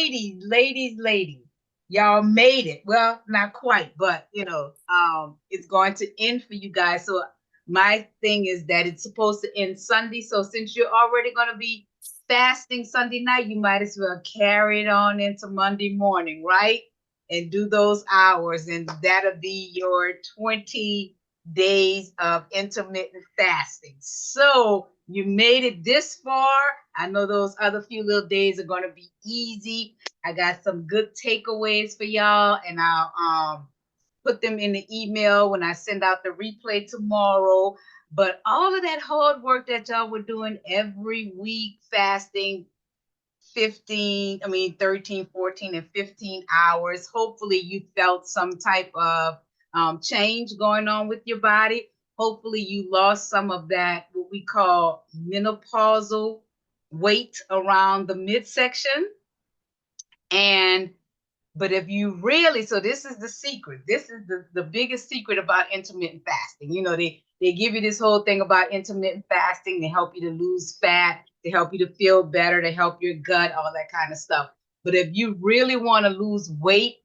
Ladies, y'all made it. Well, not quite, but it's going to end for you guys. So my thing is that it's supposed to end Sunday. So since you're already going to be fasting Sunday night, you might as well carry it on into Monday morning, right? And do those hours, and that'll be your 20 days of intermittent fasting. So you made it this far. I know those other few little days are going to be easy. I got some good takeaways for y'all, and I'll put them in the email when I send out the replay tomorrow. But all of that hard work that y'all were doing every week, fasting 13, 14, and 15 hours. Hopefully, you felt some type of change going on with your body. Hopefully, you lost some of that, what we call menopausal weight around the midsection. And but if you really, so this is the secret. This is the biggest secret about intermittent fasting. They give you this whole thing about intermittent fasting to help you to lose fat, to help you to feel better, to help your gut, all that kind of stuff. But if you really want to lose weight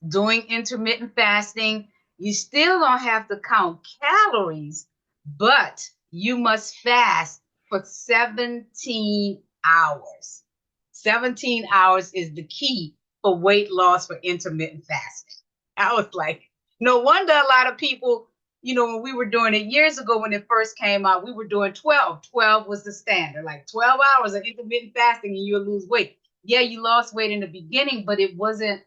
doing intermittent fasting, you still don't have to count calories, but you must fast for 17 hours. 17 hours is the key for weight loss for intermittent fasting. I was like, no wonder a lot of people, when we were doing it years ago when it first came out, we were doing 12. 12 was the standard, like 12 hours of intermittent fasting and you'll lose weight. Yeah, you lost weight in the beginning, but it wasn't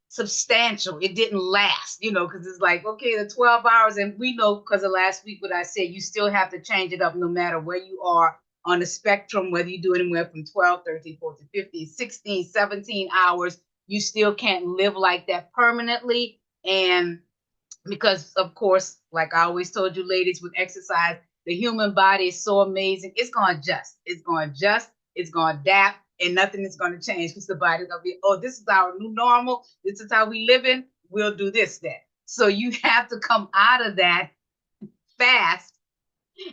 substantial. It didn't last, because it's like, okay, the 12 hours, and we know because of last week what I said, you still have to change it up no matter where you are on the spectrum, whether you do anywhere from 12, 13, 14, 15, 16, 17 hours, you still can't live like that permanently. And because, of course, like I always told you, ladies, with exercise, the human body is so amazing. It's going to adjust. It's going to adjust. It's going to adapt, and nothing is going to change because the body's going to be, oh, this is our new normal. This is how we live in. We'll do this then. So you have to come out of that fast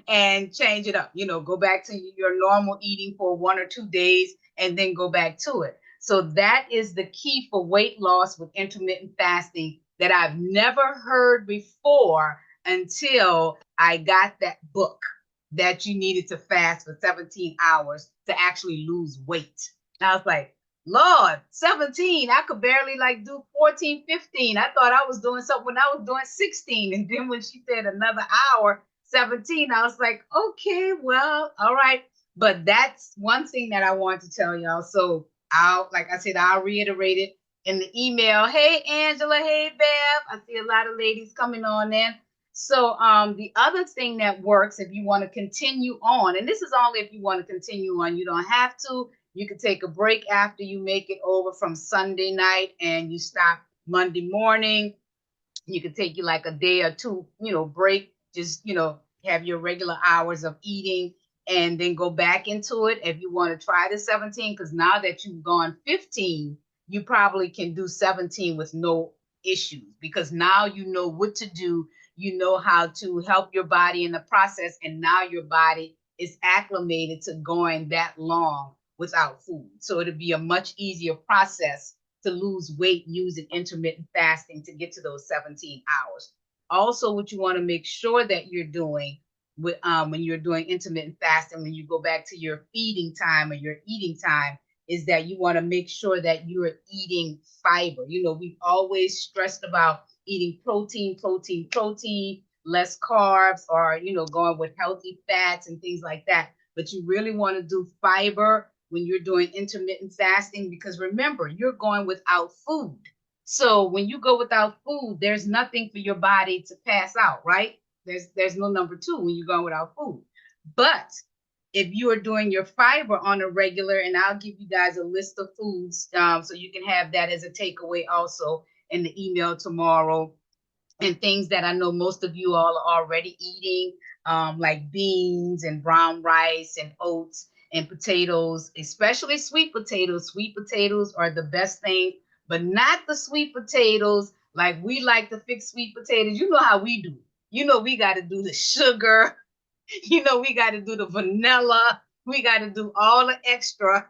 and change it up. Go back to your normal eating for 1 or 2 days and then go back to it. So that is the key for weight loss with intermittent fasting that I've never heard before until I got that book that you needed to fast for 17 hours to actually lose weight. And I was like, Lord, 17, I could barely do 14, 15. I thought I was doing something when I was doing 16. And then when she said another hour, 17, I was like, okay, well, all right. But that's one thing that I want to tell y'all. So like I said, I'll reiterate it in the email. Hey, Angela. Hey, Bev. I see a lot of ladies coming on in. So the other thing that works if you want to continue on, and this is only if you want to continue on, you don't have to. You can take a break after you make it over from Sunday night and you stop Monday morning. You can take you like a day or two, break, just, have your regular hours of eating and then go back into it if you want to try the 17, because now that you've gone 15, you probably can do 17 with no issues because now you know what to do. You know how to help your body in the process, and now your body is acclimated to going that long without food. So it'll be a much easier process to lose weight using intermittent fasting to get to those 17 hours. Also, what you want to make sure that you're doing when you're doing intermittent fasting, when you go back to your feeding time or your eating time, is that you want to make sure that you're eating fiber. We've always stressed about eating protein, less carbs, or, going with healthy fats and things like that. But you really want to do fiber when you're doing intermittent fasting, because remember, you're going without food. So when you go without food, there's nothing for your body to pass out, right? There's no number two when you're going without food. But if you are doing your fiber on a regular, and I'll give you guys a list of foods so you can have that as a takeaway also in the email tomorrow, and things that I know most of you all are already eating, like beans and brown rice and oats and potatoes, especially sweet potatoes. Sweet potatoes are the best thing, but not the sweet potatoes like we like to fix sweet potatoes. You know how we do. We got to do the sugar. We got to do the vanilla. We got to do all the extra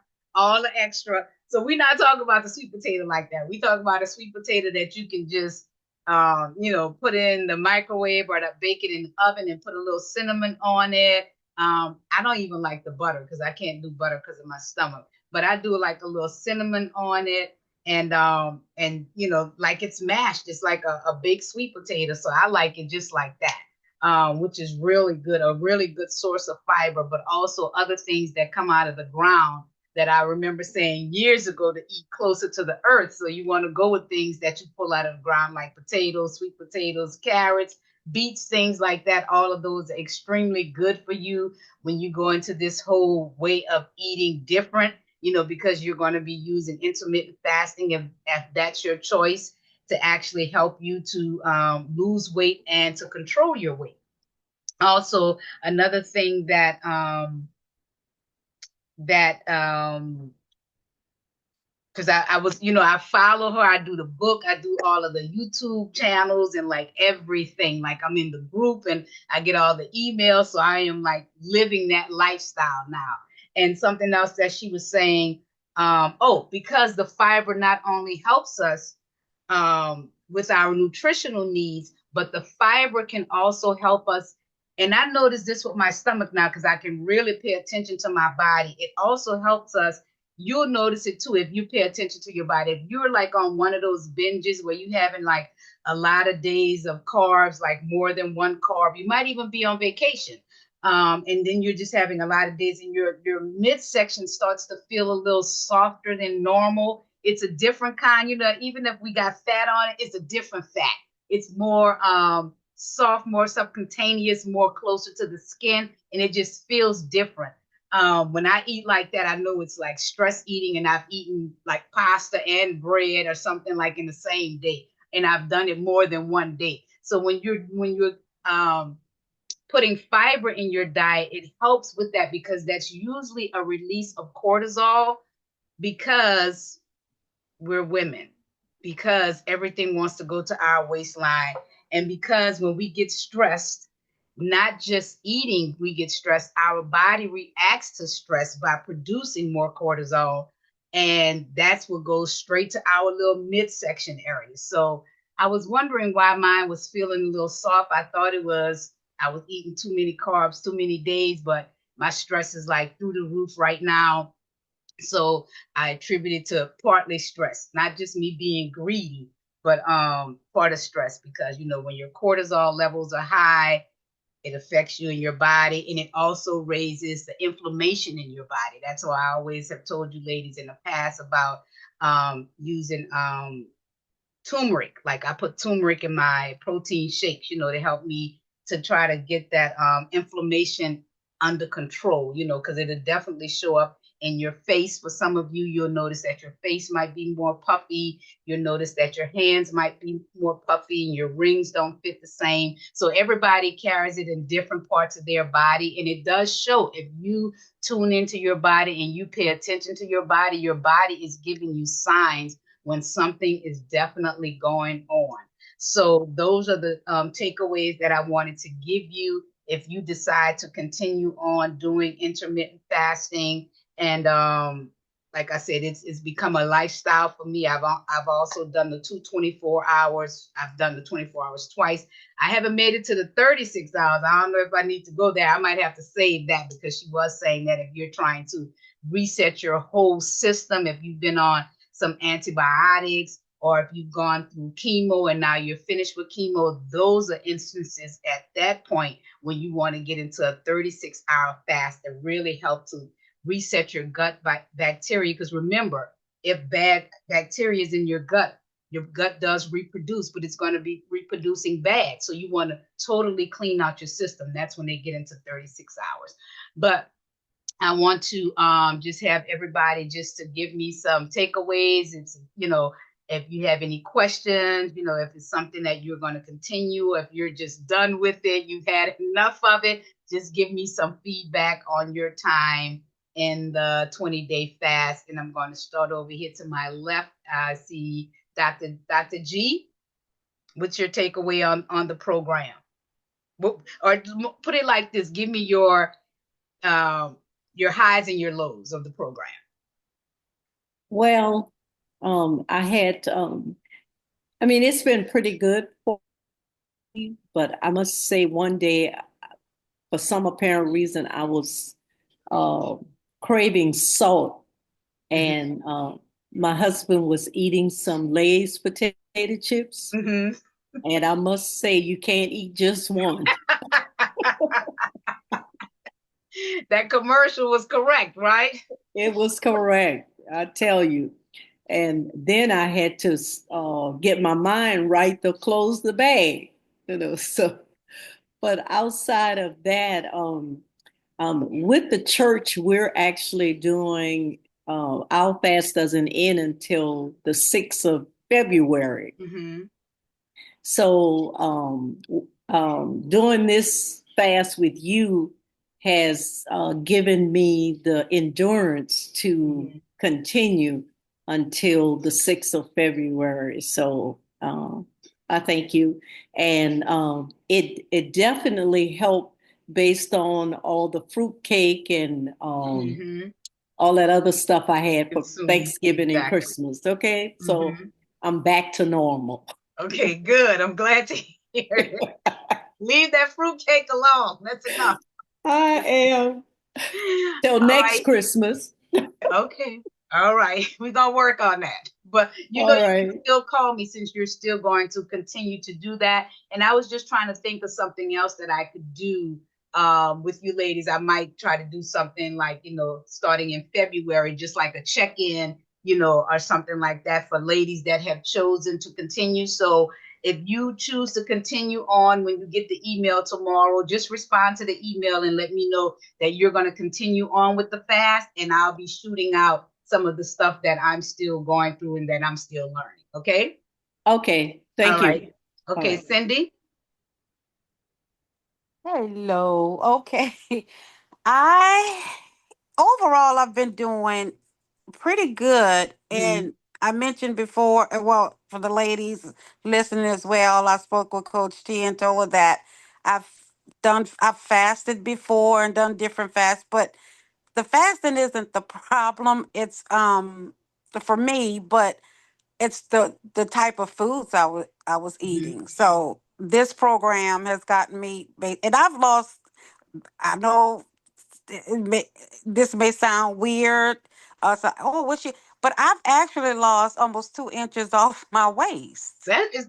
So we're not talking about the sweet potato like that. We talk about a sweet potato that you can just, put in the microwave or bake it in the oven and put a little cinnamon on it. I don't even like the butter because I can't do butter because of my stomach. But I do like a little cinnamon on it, and like it's mashed. It's like a big sweet potato. So I like it just like that. Which is really good, a really good source of fiber, but also other things that come out of the ground that I remember saying years ago to eat closer to the earth. So you want to go with things that you pull out of the ground, like potatoes, sweet potatoes, carrots, beets, things like that. All of those are extremely good for you when you go into this whole way of eating different, because you're going to be using intermittent fasting if that's your choice to actually help you to lose weight and to control your weight. Also, another thing that because I was, I follow her. I do the book. I do all of the YouTube channels and like everything. Like I'm in the group and I get all the emails. So I am like living that lifestyle now. And something else that she was saying, because the fiber not only helps us with our nutritional needs, but the fiber can also help us. And I notice this with my stomach now because I can really pay attention to my body. It also helps us. You'll notice it too if you pay attention to your body. If you're like on one of those binges where you having like a lot of days of carbs, like more than one carb, you might even be on vacation. And then you're just having a lot of days and your midsection starts to feel a little softer than normal. It's a different kind, even if we got fat on it, it's a different fat. It's more soft, more subcutaneous, more closer to the skin, and it just feels different. When I eat like that, I know it's like stress eating, and I've eaten like pasta and bread or something like in the same day, and I've done it more than one day. So when you're putting fiber in your diet, it helps with that because that's usually a release of cortisol because we're women, because everything wants to go to our waistline, and because when we get stressed, not just eating, we get stressed, our body reacts to stress by producing more cortisol, and that's what goes straight to our little midsection area. So I was wondering why mine was feeling a little soft. I thought it was I was eating too many carbs too many days, but my stress is like through the roof right now. So I attribute it to partly stress, not just me being greedy, but part of stress because when your cortisol levels are high, it affects you in your body, and it also raises the inflammation in your body. That's why I always have told you ladies in the past about using turmeric. Like I put turmeric in my protein shakes, to help me to try to get that inflammation under control, because it'll definitely show up in your face. For some of you, you'll notice that your face might be more puffy. You'll notice that your hands might be more puffy and your rings don't fit the same. So everybody carries it in different parts of their body. And it does show if you tune into your body and you pay attention to your body is giving you signs when something is definitely going on. So those are the takeaways that I wanted to give you if you decide to continue on doing intermittent fasting. And like I said, it's become a lifestyle for me. I've also done the 24 hours. I've done the 24 hours twice. I haven't made it to the 36 hours. I don't know if I need to go there. I might have to save that because she was saying that if you're trying to reset your whole system, if you've been on some antibiotics, or if you've gone through chemo and now you're finished with chemo, those are instances at that point when you want to get into a 36-hour fast that really help to reset your gut bacteria. Because remember, if bad bacteria is in your gut does reproduce, but it's going to be reproducing bad. So you want to totally clean out your system. That's when they get into 36 hours. But I want to just have everybody just to give me some takeaways. It's, if you have any questions, if it's something that you're going to continue, if you're just done with it, you've had enough of it, just give me some feedback on your time in the 20-day fast. And I'm going to start over here to my left. I see Dr. G. What's your takeaway on the program? Or put it like this, give me your highs and your lows of the program. Well, I had, I mean, it's been pretty good for me, but I must say one day, for some apparent reason, I was uh, craving salt, Hmm. and my husband was eating some Lay's potato chips, Hmm. and I must say, you can't eat just one. That commercial was correct, right? It was correct, I tell you. And then I had to get my mind right to close the bag, So, but outside of that, with the church, we're actually doing our fast doesn't end until the 6th of February. Hmm. So, doing this fast with you has given me the endurance to Hmm. continue until the 6th of February. So, I thank you. And it definitely helped based on all the fruit cake and Hmm. all that other stuff I had for Consume. Thanksgiving and Exactly. Christmas. Okay. So Hmm. I'm back to normal. Okay, good. I'm glad to hear it. Leave that fruitcake alone. That's enough. I am. Till All next right. Christmas. Okay. All right. We're going to work on that. But All you can right. still call me since you're still going to continue to do that. And I was just trying to think of something else that I could do with you ladies. I might try to do something like, starting in February, just like a check in, or something like that for ladies that have chosen to continue. So if you choose to continue on when you get the email tomorrow, just respond to the email and let me know that you're going to continue on with the fast, and I'll be shooting out some of the stuff that I'm still going through and that I'm still learning. Okay. Okay. All Thank right. you. All Okay, right. Cindy. Hello. Okay. I overall I've been doing pretty good, Mm-hmm. and I mentioned before, well, for the ladies listening as well, I spoke with Coach T and told her that I've I've fasted before and done different fasts, but the fasting isn't the problem. It's for me, but it's the type of foods I was Mm-hmm. eating. So this program has gotten me, and I've lost. I know it may, this may sound weird. So, oh, what you? But I've actually lost almost 2 inches off my waist. That is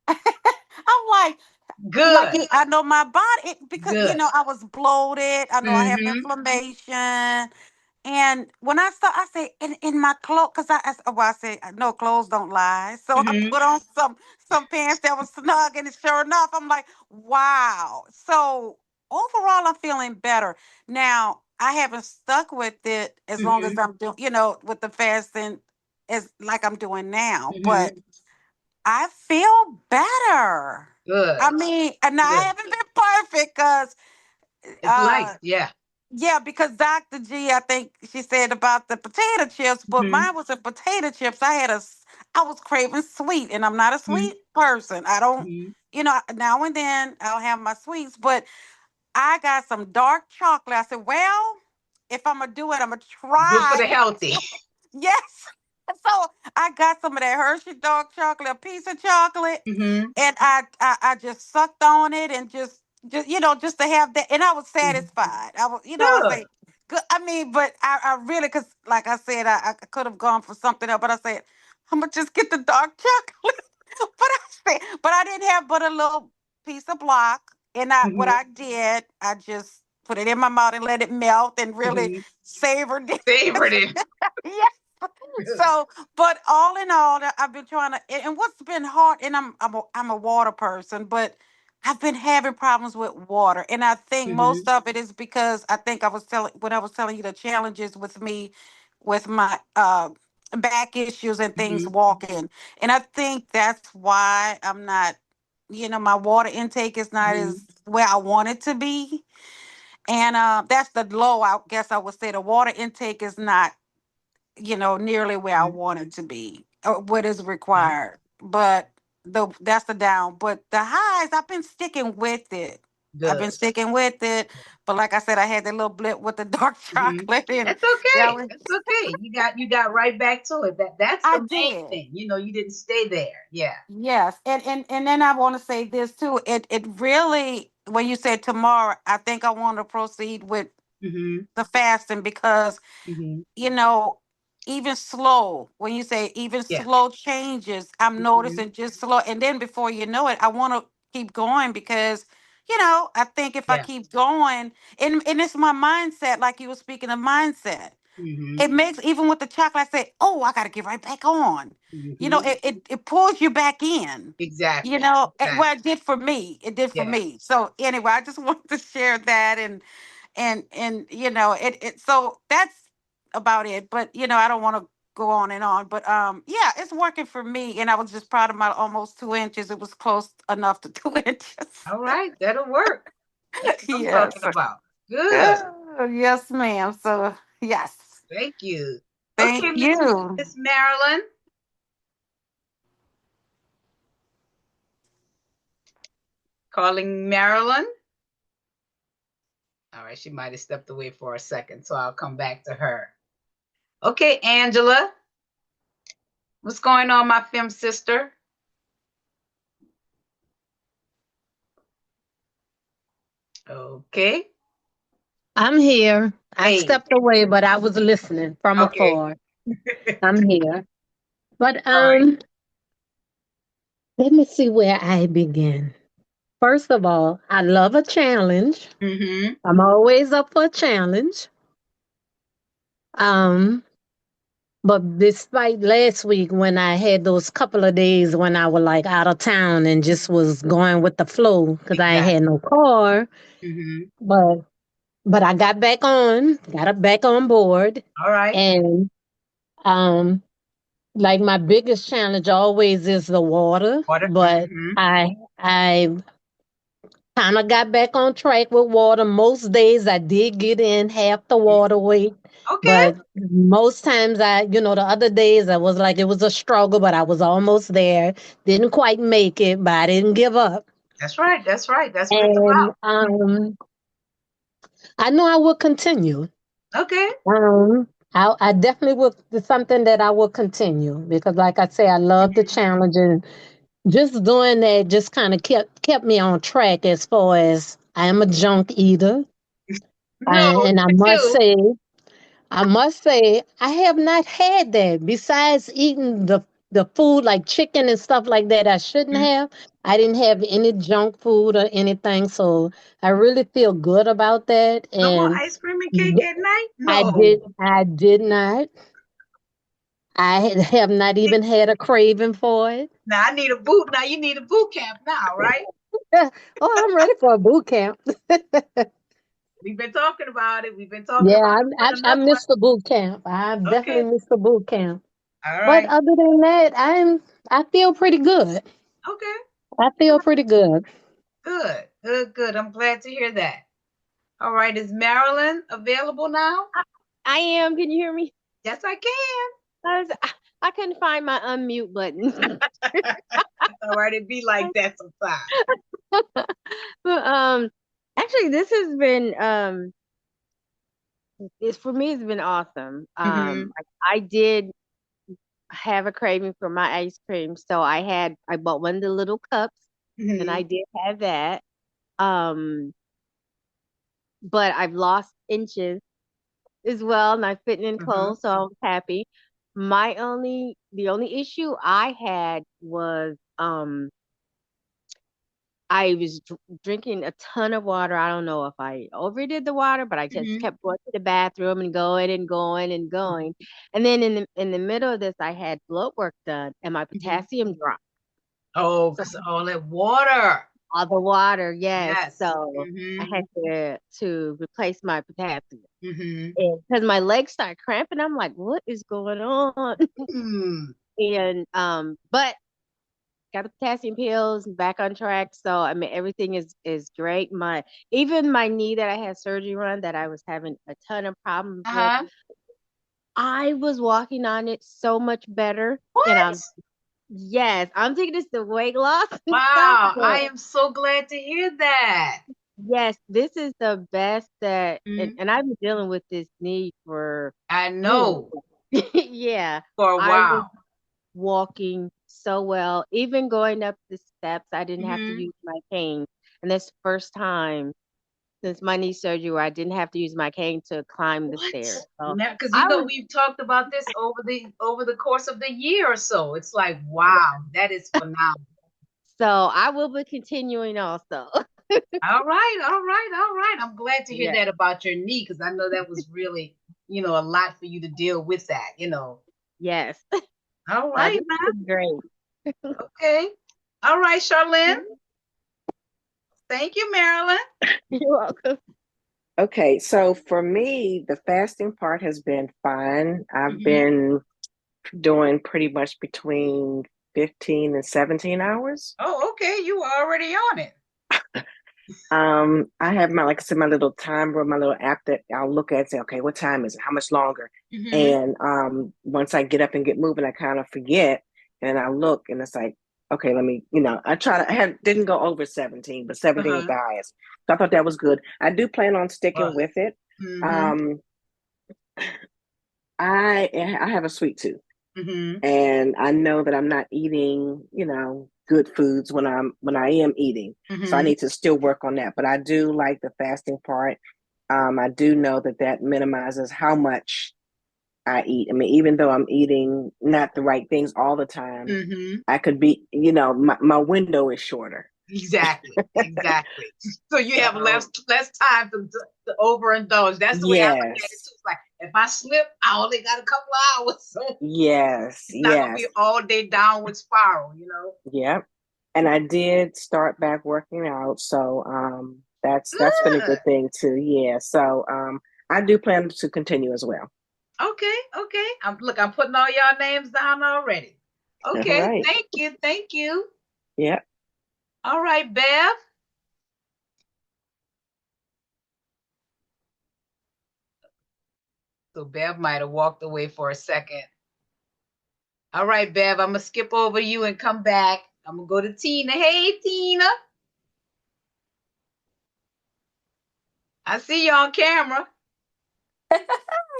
I'm like good. I know my body because Good. I was bloated. I know I have Mm-hmm. inflammation. And when I saw, I say in my clothes, because I say no, clothes don't lie. So I Mm-hmm. put on some pants that was snug, and sure enough, I'm like, wow. So overall, I'm feeling better now. I haven't stuck with it as long as Mm-hmm. I'm doing, with the fasting as like I'm doing now, but Mm-hmm. I feel better. I Good. mean, and I Good. haven't been perfect because It's light. uh Yeah. yeah, because Dr. G, I think she said about the potato chips, but Mm-hmm. mine was a potato chips. I was craving sweet, and I'm not a Mm-hmm. sweet person. I don't, Mm-hmm. now and then I'll have my sweets, but I got some dark chocolate. I said, well, if I'm gonna do it, I'm gonna Good for try. the healthy. Yes. So I got some of that Hershey dark chocolate, a piece of chocolate, Mm-hmm. and I just sucked on it and just just to have that, and I was Mm-hmm. satisfied. I was I Good. say good. I mean, but I really, because like I said, I could have gone for something else, but I said I'm gonna just get the dark chocolate. But I didn't have but a little piece of block, and what Mm-hmm. I did, I just put it in my mouth and let it melt and really Mm-hmm. savored it. Savored it. Yeah. Good. So, but all in all, I've been trying to, and what's been hard, and I'm a water person, but I've been having problems with water, and I think Mm-hmm. most of it is because I think I was telling when I was telling you the challenges with me, with my back issues and things Mm-hmm. walking, and I think that's why I'm not, my water intake is not Mm-hmm. as where I want it to be, and that's the low. I guess I would say the water intake is not nearly where I Mm-hmm. want it to be, or what is required. But that's the down. But the highs, I've been sticking with it. I've been Good. sticking with it. But like I said, I had that little blip with the dark Hmm. chocolate, and That's that okay. was That's okay. You got right back to it. That's the I main did. thing. You didn't stay there. Yeah. Yes, and then I want to say this too. It really, when you said tomorrow, I think I want to proceed with Hmm. the fasting because Hmm. you know, even slow, when you say even Yeah. slow changes, I'm Hmm. noticing just slow. And then before you know it, I want to keep going because, I think if I Yeah. keep going, and it's my mindset, like you were speaking of mindset. Hmm. It makes, even with the chocolate, I say, oh, I got to get right back on. Hmm. It pulls you back in. Exactly. Well, Exactly. it did for me. It did for Yeah. me. So anyway, I just wanted to share that, and it, so that's about it. But I don't want to go on and on, but yeah, it's working for me, and I was just proud of my almost 2 inches. It was close enough to 2 inches. All right. That'll work. That's what I'm talking Yes. about. Good. Yes, ma'am. So yes, Thank you. thank Okay, you. Miss Marilyn. Calling Marilyn. All right, she might have stepped away for a second, so I'll come back to her. Okay, Angela. What's going on, my film sister? Okay. I'm here. I Hey. stepped away, but I was listening from Okay. afar. I'm here. But All right. let me see where I begin. First of all, I love a challenge. Mm-hmm. I'm always up for a challenge. Um, but despite last week when I had those couple of days when I was like out of town and just was going with the flow because I ain't had Exactly. no car, Mm-hmm. but I got back on board, All right. and um like my biggest challenge always is the water, Water. but Mm-hmm. I kind of got back on track with water. Most days I did get in half the water weight, Okay. but most times the other days I was like it was a struggle, but I was almost there. Didn't quite make it, but I didn't give up. That's right. That's right. That's what it's And about. I know I will continue. Okay. I definitely will. It's something that I will continue because, like I say, I love the Mhm. challenge, and just doing that just kind of kept me on track as far as I am a junk eater. No, And look at you. I must say, I have not had that. Besides eating the food like chicken and stuff like that, I shouldn't Mhm. have. I didn't have any junk food or anything, so I really feel good about that. No more And ice cream and cake at night? No. I did not. Have not even had a craving for it. Now I need a boot. Now you need a boot camp now, right? Oh, I'm ready for a boot camp. We've been talking about it. We've been talking Yeah, about it for I another one. missed the boot camp. I Okay. definitely missed the boot camp. All But right. other than that, I feel pretty good. Okay. I feel pretty good. Good. Good. Good. I'm glad to hear that. All right. Is Marilyn available now? I am. Can you hear me? Yes, I can. I couldn't find my unmute button. All right. It be like that sometimes. But actually, this has been it's for me. It's been awesome. Mm-hmm. I did have a craving for my ice cream, so I bought one of the little cups, and Mm-hmm. I did have that. Um, but I've lost inches as well, and I'm fitting in Mm-hmm. clothes, so I'm happy. The only issue I had was I was drinking a ton of water. I don't know if I overdid the water, but I just Mm-hmm. kept going to the bathroom and going and going and going. And then in the middle of this, I had blood work done, and my Mm-hmm. potassium dropped. Oh, So because all that water. all the water, yes. Yes. So I Mm-hmm. had to replace my potassium, Mm-hmm. and because my legs started cramping, I'm like, what is going on? Mm. And but got the potassium pills and back on track. So I mean everything is great. Even my knee that I had surgery on that I was having a ton of problems with, Uh-huh. I was walking on it so much better. And What? yes, I'm thinking it's the weight loss and stuff, Wow. I but am so glad to hear that. Yes, this is the best that, Mhm. and I've been dealing with this need for I years. know Yeah, for a I was while. walking so well. Even going up the steps, I didn't have to Hmm. use my cane. And that's the first time since my knee surgery where I didn't have to use my cane to climb the What? stairs. So Now, because I was, we've talked about this over the course of the year or so. It's like, wow, that is phenomenal. so I will be continuing also. All right, all right, all right. I'm glad to hear Yeah. that about your knee because I know that was really, a lot for you to deal with that. Yes. All So right, this now. is great. Okay. All right, Charlene. Thank you, Marilyn. You're welcome. Okay, so for me, the fasting part has been fun. I've Hmm. been doing pretty much between 15 and 17 hours. Oh, okay. You were already on it. I have my, like I said, my little timer, my little app that I'll look at and say, okay, what time is it? How much longer? Hmm. And once I get up and get moving, I kind of forget. And I look and it's like, okay, let me, didn't go over 17, but 17 was Uh-huh. the highest. So I thought that was good. I do plan on sticking Was. with it. Hmm. Um, I have a sweet tooth. Hmm. And I know that I'm not eating, good foods when I am eating. So I Hmm. need to still work on that. But I do like the fasting part. I do know that that minimizes how much I eat. I mean, even though I'm eating not the right things all the time, Hmm. I could be, my window is shorter. Exactly. Exactly. So you have So less time to overindulge. That's the way I look at it too. yes, It's like if I slip, I only got a couple of hours, so yes, it's not gonna be yes, all day downward spiral. yep. And I did start back working out, so that's been a Good. good thing too. Yeah, so I do plan to continue as well. Okay, okay. I'm putting all y'all names down already. All Okay, right. thank you, thank you. Yeah. All right, Bev. So Bev might have walked away for a second. All right, Bev, I'm gonna skip over you and come back. I'm gonna go to Tina. Hey, Tina. I see you on camera.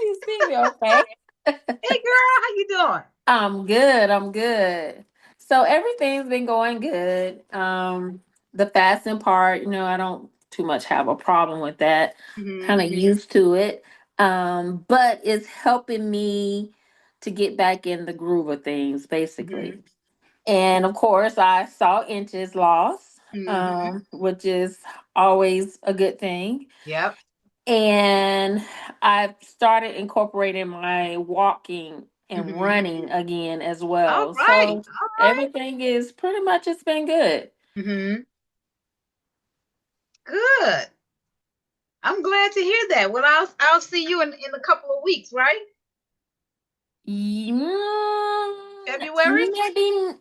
You see me okay? Hey, girl, how you doing? I'm good. I'm good. So everything's been going good. The fasting part, I don't too much have a problem with that. Mm-hmm. Kind of used to it. But it's helping me to get back in the groove of things, Mm-hmm. basically. And of course, I saw inches lost, Mm-hmm. which is always a good thing. Yep. And I've started incorporating my walking and Mm-hmm. running again as All well. right. So All right. everything is pretty much it's been good. Mm-hmm. Good. I'm glad to hear that. Well, I'll see you in a couple of weeks, right? February?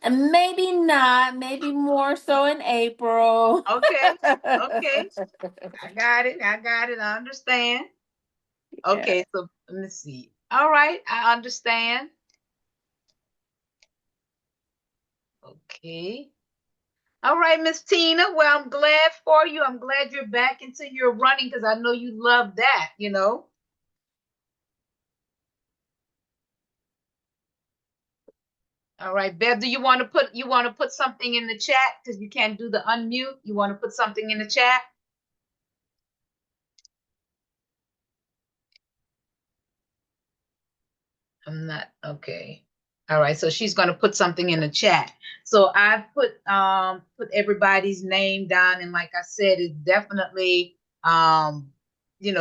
Maybe not. Maybe more so in April. Okay. Okay. I got it. I got it. I understand. Yeah. Okay, so let me see. All right, I understand. Okay. All right, Miss Tina. Well, I'm glad for you. I'm glad you're back into your running because I know you love that. All right, Bev, do you want to put something in the chat because you can't do the unmute? You want to put something in the chat? I'm not okay. All right, so she's gonna put something in the chat. So I've put everybody's name down, and like I said, it's definitely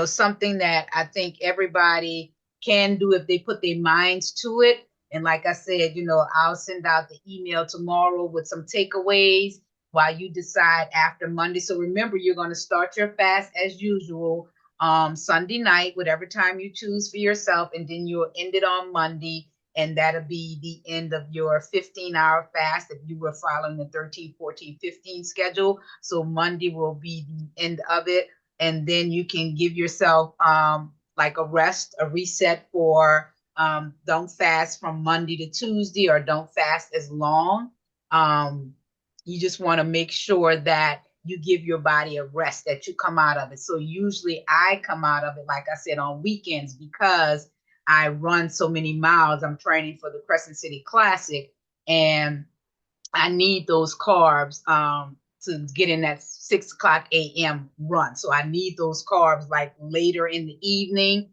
something that I think everybody can do if they put their minds to it. And like I said, I'll send out the email tomorrow with some takeaways while you decide after Monday. So remember, you're gonna start your fast as usual Sunday night, whatever time you choose for yourself, and then you'll end it on Monday, and that'll be the end of your 15-hour fast if you were following the 13, 14, 15 schedule. So Monday will be the end of it, and then you can give yourself like a rest, a reset for don't fast from Monday to Tuesday or don't fast as long. You just want to make sure that you give your body a rest, that you come out of it. So usually I come out of it, like I said, on weekends, because I run so many miles. I'm training for the Crescent City Classic, and I need those carbs to get in that 6 o'clock a.m. run. So I need those carbs like later in the evening,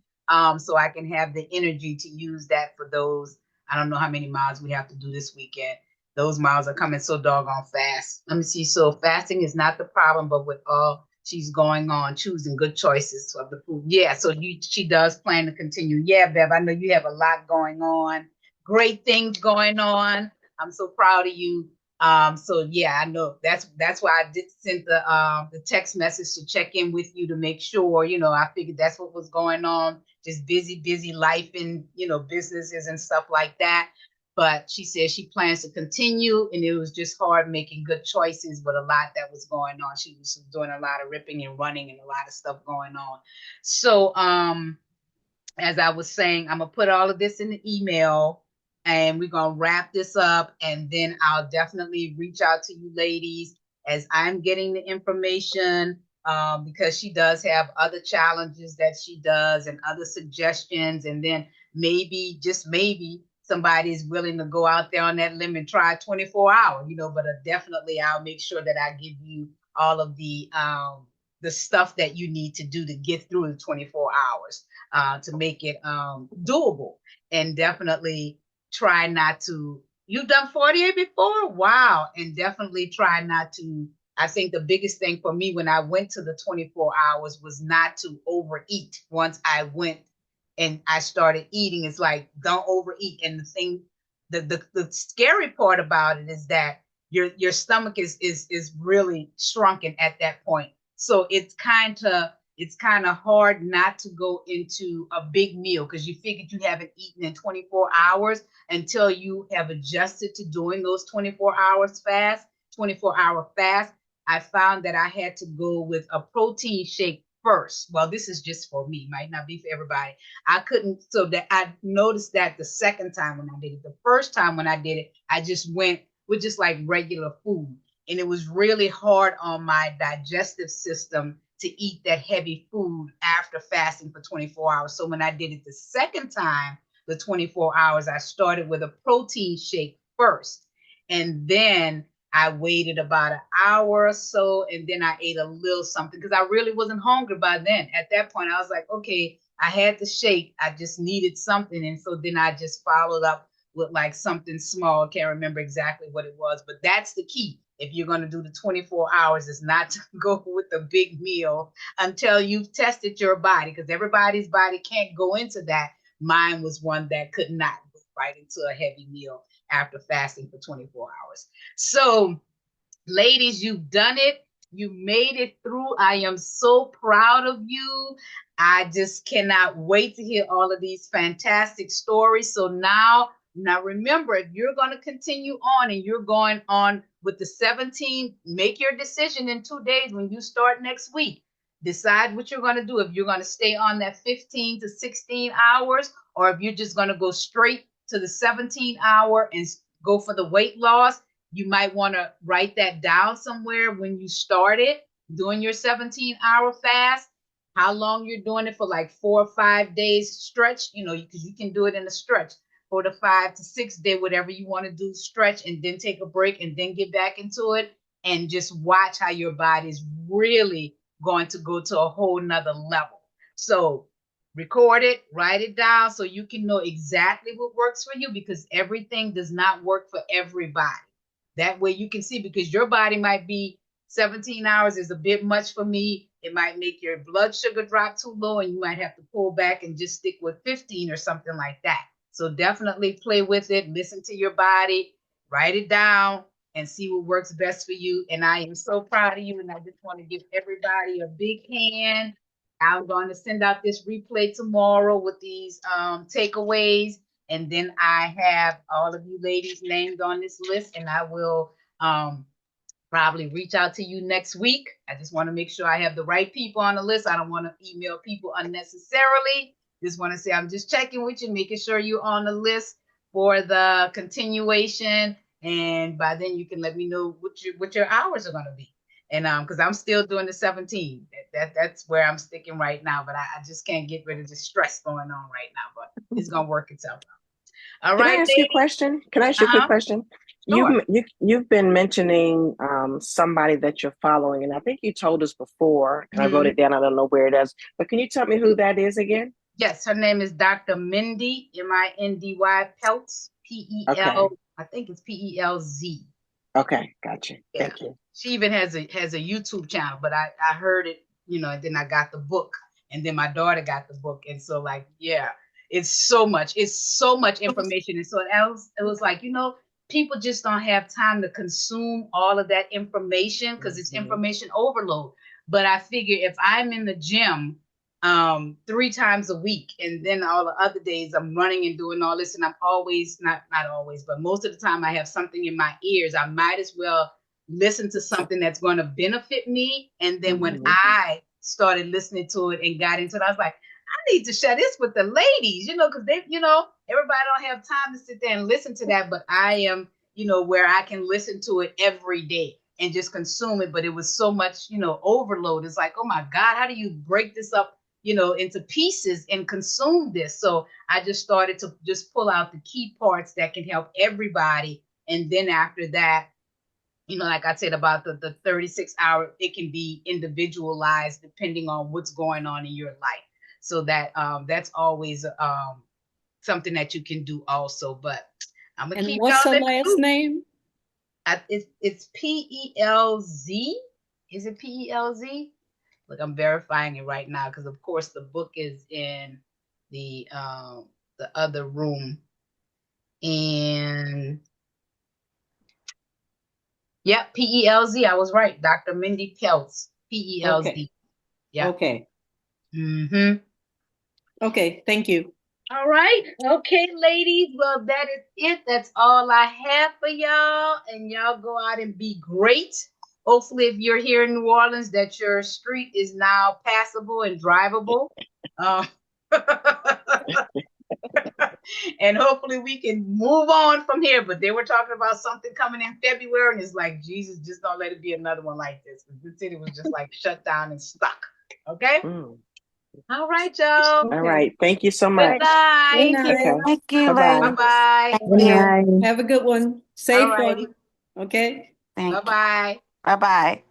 so I can have the energy to use that for those. I don't know how many miles we have to do this weekend. Those miles are coming so doggone fast. Let me see. So fasting is not the problem, but with all she's going on, choosing good choices of the food. Yeah, so she does plan to continue. Yeah, Bev, I know you have a lot going on. Great things going on. I'm so proud of you. So yeah, I know that's why I did send the text message to check in with you to make sure, I figured that's what was going on. Just busy life and, businesses and stuff like that. But she said she plans to continue, and it was just hard making good choices with a lot that was going on. She was doing a lot of ripping and running and a lot of stuff going on. So as I was saying, I'm gonna put all of this in the email, and we're gonna wrap this up, and then I'll definitely reach out to you ladies as I'm getting the information, because she does have other challenges that she does and other suggestions, and then maybe, just maybe, somebody is willing to go out there on that limb and try 24 hours, but definitely I'll make sure that I give you all of the stuff that you need to do to get through the 24 hours, to make it doable. And definitely try not to. You've done 48 before? Wow. And definitely try not to. I think the biggest thing for me when I went to the 24 hours was not to overeat. Once I went and I started eating, it's like, don't overeat. And the scary part about it is that your stomach is really shrunken at that point. So it's kind of hard not to go into a big meal, because you figured you haven't eaten in 24 hours until you have adjusted to doing those 24-hour fast. I found that I had to go with a protein shake first. Well, this is just for me, might not be for everybody. I couldn't, so that I noticed that the second time when I did it. The first time when I did it, I just went with just like regular food. And it was really hard on my digestive system to eat that heavy food after fasting for 24 hours. So when I did it the second time, the 24 hours, I started with a protein shake first. And then I waited about an hour or so, and then I ate a little something, because I really wasn't hungry by then. At that point, I was like, okay, I had the shake. I just needed something. And so then I just followed up with like something small. Can't remember exactly what it was, but that's the key. If you're going to do the 24 hours, is not to go with a big meal until you've tested your body, because everybody's body can't go into that. Mine was one that could not go right into a heavy meal after fasting for 24 hours. So, ladies, you've done it. You made it through. I am so proud of you. I just cannot wait to hear all of these fantastic stories. So now remember, if you're going to continue on and you're going on with the 17, make your decision in 2 days when you start next week. Decide what you're going to do. If you're going to stay on that 15 to 16 hours, or if you're just going to go straight to the 17-hour and go for the weight loss. You might want to write that down somewhere when you started doing your 17-hour fast, how long you're doing it for, like 4 or 5 days stretch, because you can do it in a stretch, 4 to 5 to 6 day, whatever you want to do, stretch, and then take a break and then get back into it, and just watch how your body is really going to go to a whole nother level. So record it, write it down so you can know exactly what works for you, because everything does not work for everybody. That way you can see, because your body might be 17 hours is a bit much for me. It might make your blood sugar drop too low, and you might have to pull back and just stick with 15 or something like that. So definitely play with it, listen to your body, write it down, and see what works best for you. And I am so proud of you, and I just want to give everybody a big hand. I'm going to send out this replay tomorrow with these takeaways. And then I have all of you ladies named on this list, and I will probably reach out to you next week. I just want to make sure I have the right people on the list. I don't want to email people unnecessarily. Just want to say I'm just checking with you, making sure you're on the list for the continuation. And by then you can let me know what your hours are going to be. And because I'm still doing the 17. That's where I'm sticking right now. But I just can't get rid of the stress going on right now. But it's gonna work itself out. All Can I right, ask you a ladies. question? Can I ask you a quick question? Sure. You've been mentioning somebody that you're following, and I think you told us before, and I wrote it down. I don't know where it is, but can you tell me who that is again? Yes, her name is Dr. Mindy, Mindy Peltz, Okay. I think it's Pelz. Okay, gotcha. Yeah. Thank you. She even has a YouTube channel, but I heard it, and then I got the book, and then my daughter got the book. And so like, yeah, it's so much information. And so it was like, people just don't have time to consume all of that information because it's information overload. But I figure if I'm in the gym 3 times a week, and then all the other days I'm running and doing all this, and I'm always not always, but most of the time I have something in my ears, I might as well listen to something that's going to benefit me. And then when I started listening to it and got into it, I was like, I need to share this with the ladies, because they, everybody don't have time to sit there and listen to that, but I am, where I can listen to it every day and just consume it. But it was so much, overload. It's like, oh my God, how do you break this up, into pieces and consume this? So I just started to just pull out the key parts that can help everybody. And then after that, like I said about the 36-hour, it can be individualized depending on what's going on in your life. So that's always something that you can do also. But I'm gonna keep what's y'all her in the last loop. name? It's Pelz. Is it Pelz? Look, I'm verifying it right now because of course the book is in the other room. And yep, Pelz. I was right. Dr. Mindy Peltz. Pelz. Okay. Yeah. Okay. Mm-hmm. Okay. Thank you. All right. Okay, ladies. Well, that is it. That's all I have for y'all. And y'all go out and be great. Hopefully, if you're here in New Orleans, that your street is now passable and drivable. And hopefully we can move on from here. But they were talking about something coming in February, and it's like, Jesus, just don't let it be another one like this. The city was just like shut down and stuck. Okay? All right, y'all. All right. Thank you so Good much. night. Okay. Thank you, Bye-bye. ladies. Bye-bye. Thank Good you. night. Have a good one. All Safe righty. one. Okay. Thank you. Bye-bye. Bye bye.